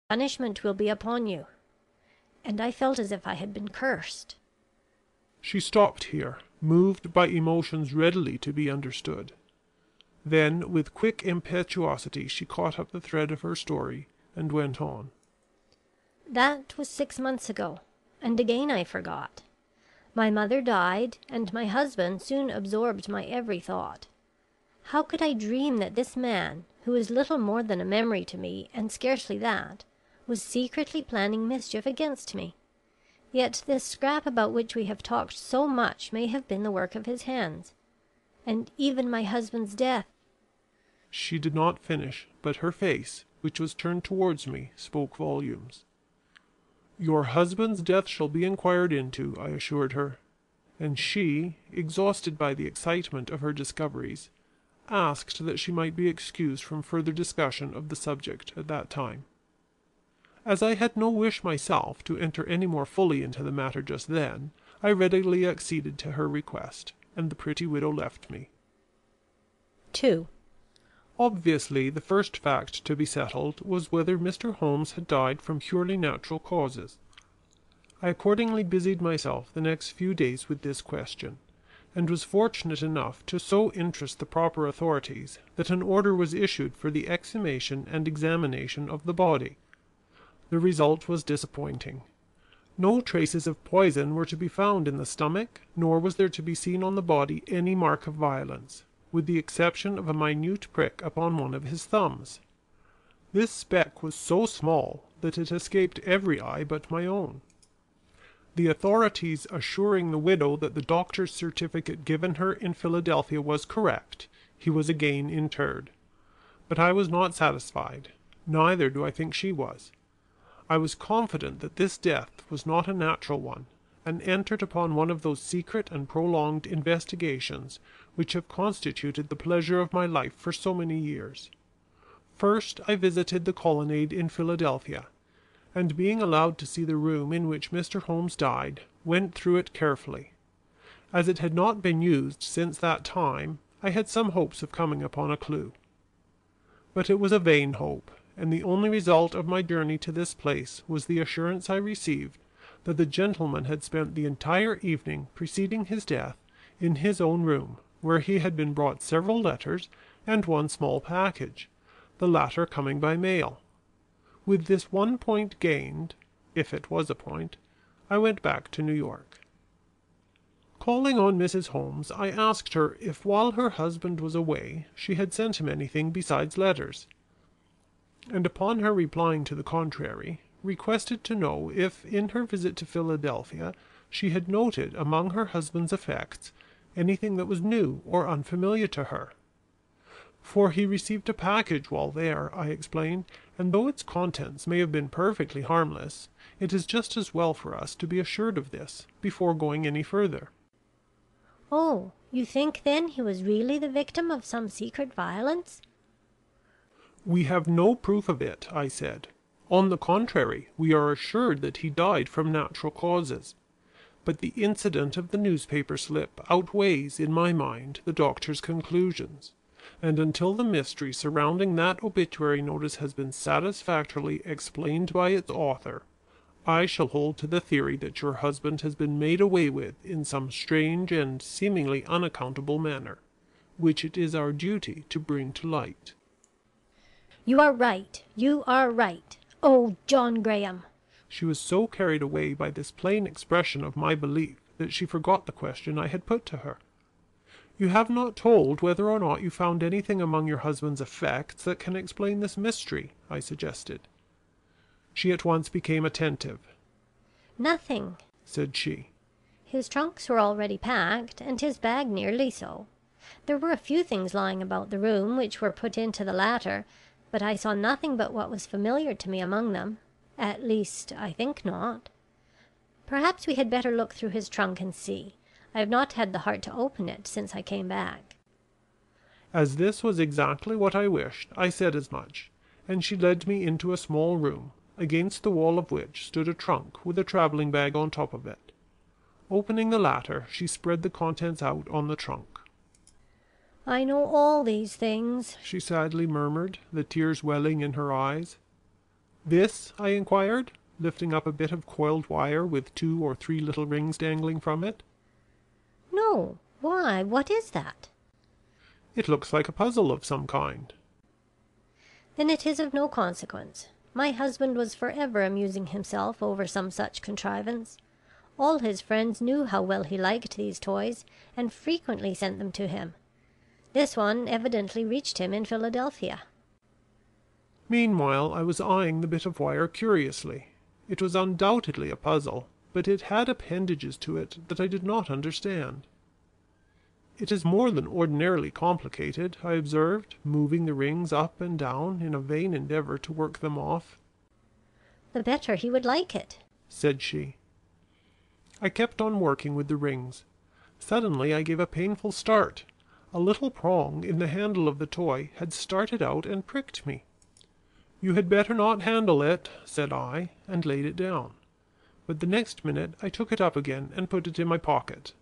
punishment will be upon you." And I felt as if I had been cursed. She stopped here, moved by emotions readily to be understood. Then, with quick impetuosity, she caught up the thread of her story, and went on. "That was 6 months ago, and again I forgot. My mother died, and my husband soon absorbed my every thought. How could I dream that this man, who is little more than a memory to me, and scarcely that, was secretly planning mischief against me? Yet this scrap about which we have talked so much may have been the work of his hands. And even my husband's death—" She did not finish, but her face, which was turned towards me, spoke volumes. "Your husband's death shall be inquired into," I assured her, and she, exhausted by the excitement of her discoveries, asked that she might be excused from further discussion of the subject at that time. As I had no wish myself to enter any more fully into the matter just then, I readily acceded to her request, and the pretty widow left me. 2. Obviously, the first fact to be settled was whether Mr. Holmes had died from purely natural causes. I accordingly busied myself the next few days with this question, and was fortunate enough to so interest the proper authorities that an order was issued for the exhumation and examination of the body. The result was disappointing. No traces of poison were to be found in the stomach, nor was there to be seen on the body any mark of violence, with the exception of a minute prick upon one of his thumbs. This speck was so small that it escaped every eye but my own. The authorities assuring the widow that the doctor's certificate given her in Philadelphia was correct, he was again interred. But I was not satisfied, neither do I think she was. I was confident that this death was not a natural one, and entered upon one of those secret and prolonged investigations which have constituted the pleasure of my life for so many years. First I visited the colonnade in Philadelphia, and being allowed to see the room in which Mr. Holmes died, went through it carefully. As it had not been used since that time, I had some hopes of coming upon a clue. But it was a vain hope, and the only result of my journey to this place was the assurance I received that the gentleman had spent the entire evening preceding his death in his own room, where he had been brought several letters and one small package, the latter coming by mail. With this one point gained, if it was a point, I went back to New York. Calling on Mrs. Holmes, I asked her if while her husband was away she had sent him anything besides letters, and upon her replying to the contrary, requested to know if in her visit to Philadelphia she had noted among her husband's effects anything that was new or unfamiliar to her. For he received a package while there, I explained, and though its contents may have been perfectly harmless, it is just as well for us to be assured of this before going any further. "Oh, you think then he was really the victim of some secret violence?" "We have no proof of it," I said. "On the contrary, we are assured that he died from natural causes. But the incident of the newspaper slip outweighs, in my mind, the doctor's conclusions, and until the mystery surrounding that obituary notice has been satisfactorily explained by its author, I shall hold to the theory that your husband has been made away with in some strange and seemingly unaccountable manner, which it is our duty to bring to light." "You are right, you are right. Oh, John Graham!" She was so carried away by this plain expression of my belief that she forgot the question I had put to her. "You have not told whether or not you found anything among your husband's effects that can explain this mystery," I suggested. She at once became attentive. "Nothing," said she. "His trunks were already packed, and his bag nearly so. There were a few things lying about the room which were put into the latter, but I saw nothing but what was familiar to me among them. At least, I think not. Perhaps we had better look through his trunk and see. I have not had the heart to open it since I came back." As this was exactly what I wished, I said as much, and she led me into a small room, against the wall of which stood a trunk with a travelling bag on top of it. Opening the latter, she spread the contents out on the trunk. "I know all these things," she sadly murmured, the tears welling in her eyes. "This?" I inquired, lifting up a bit of coiled wire with 2 or 3 little rings dangling from it. "No. Why, what is that?" "It looks like a puzzle of some kind." "Then it is of no consequence. My husband was forever amusing himself over some such contrivance. All his friends knew how well he liked these toys, and frequently sent them to him. This one evidently reached him in Philadelphia." Meanwhile I was eyeing the bit of wire curiously. It was undoubtedly a puzzle, but it had appendages to it that I did not understand. "It is more than ordinarily complicated," I observed, moving the rings up and down in a vain endeavor to work them off. "The better he would like it," said she. I kept on working with the rings. Suddenly I gave a painful start. A little prong in the handle of the toy had started out and pricked me. "You had better not handle it," said I, and laid it down. But the next minute I took it up again and put it in my pocket.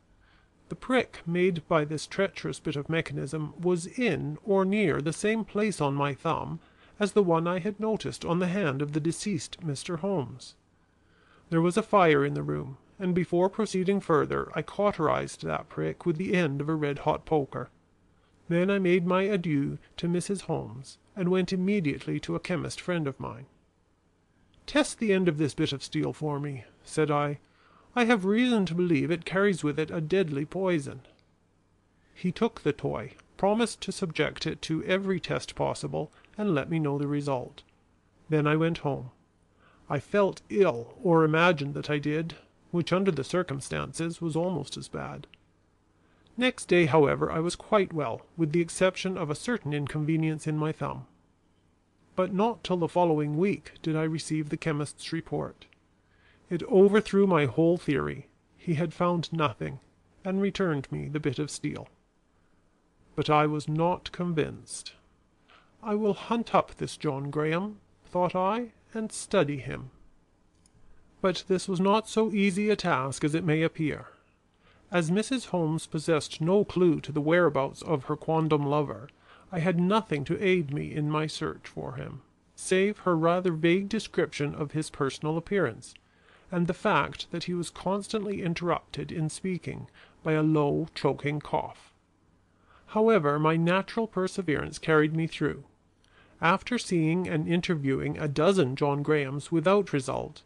The prick made by this treacherous bit of mechanism was in or near the same place on my thumb as the one I had noticed on the hand of the deceased Mr. Holmes. There was a fire in the room, and before proceeding further I cauterized that prick with the end of a red-hot poker. Then I made my adieu to Mrs. Holmes, and went immediately to a chemist friend of mine. "Test the end of this bit of steel for me," said I. "I have reason to believe it carries with it a deadly poison." He took the toy, promised to subject it to every test possible, and let me know the result. Then I went home. I felt ill, or imagined that I did, which under the circumstances was almost as bad. Next day, however, I was quite well, with the exception of a certain inconvenience in my thumb. But not till the following week did I receive the chemist's report. It overthrew my whole theory. He had found nothing, and returned me the bit of steel. But I was not convinced. "I will hunt up this John Graham," thought I, "and study him." But this was not so easy a task as it may appear. As Mrs. Holmes possessed no clue to the whereabouts of her quondam lover, I had nothing to aid me in my search for him, save her rather vague description of his personal appearance, and the fact that he was constantly interrupted in speaking by a low, choking cough. However, my natural perseverance carried me through. After seeing and interviewing a dozen John Grahams without result,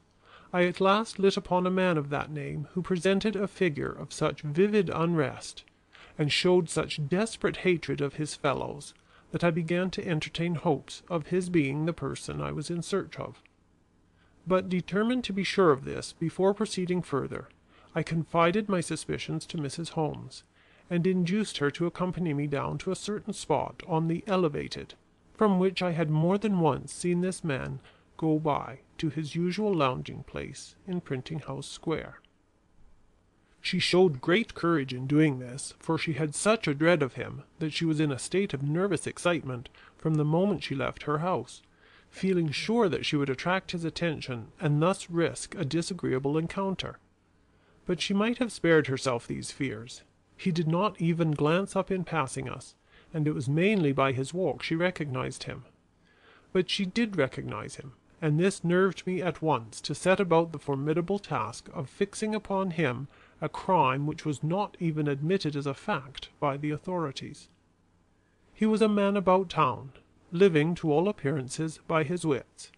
I at last lit upon a man of that name who presented a figure of such vivid unrest, and showed such desperate hatred of his fellows, that I began to entertain hopes of his being the person I was in search of. But determined to be sure of this before proceeding further, I confided my suspicions to Mrs. Holmes, and induced her to accompany me down to a certain spot on the Elevated, from which I had more than once seen this man go by to his usual lounging place in Printing House Square. She showed great courage in doing this, for she had such a dread of him that she was in a state of nervous excitement from the moment she left her house, feeling sure that she would attract his attention and thus risk a disagreeable encounter. But she might have spared herself these fears. He did not even glance up in passing us, and it was mainly by his walk she recognized him. But she did recognize him, and this nerved me at once to set about the formidable task of fixing upon him a crime which was not even admitted as a fact by the authorities. He was a man about town, living to all appearances by his wits.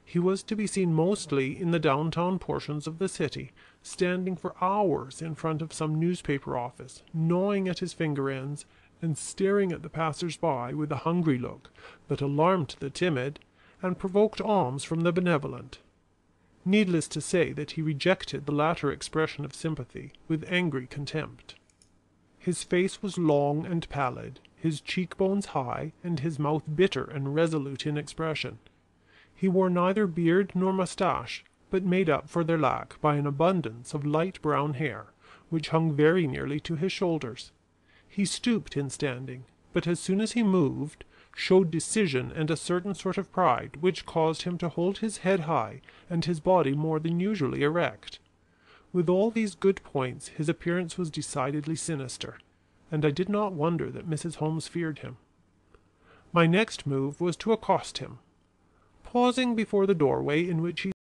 He was to be seen mostly in the downtown portions of the city, standing for hours in front of some newspaper office, gnawing at his finger ends, and staring at the passers-by with a hungry look that alarmed the timid and provoked alms from the benevolent. Needless to say that he rejected the latter expression of sympathy with angry contempt. His face was long and pallid, his cheekbones high, and his mouth bitter and resolute in expression. He wore neither beard nor moustache, but made up for their lack by an abundance of light brown hair, which hung very nearly to his shoulders. He stooped in standing, but as soon as he moved, showed decision and a certain sort of pride which caused him to hold his head high and his body more than usually erect. With all these good points his appearance was decidedly sinister, and I did not wonder that Mrs. Holmes feared him. My next move was to accost him. pausing before the doorway in which he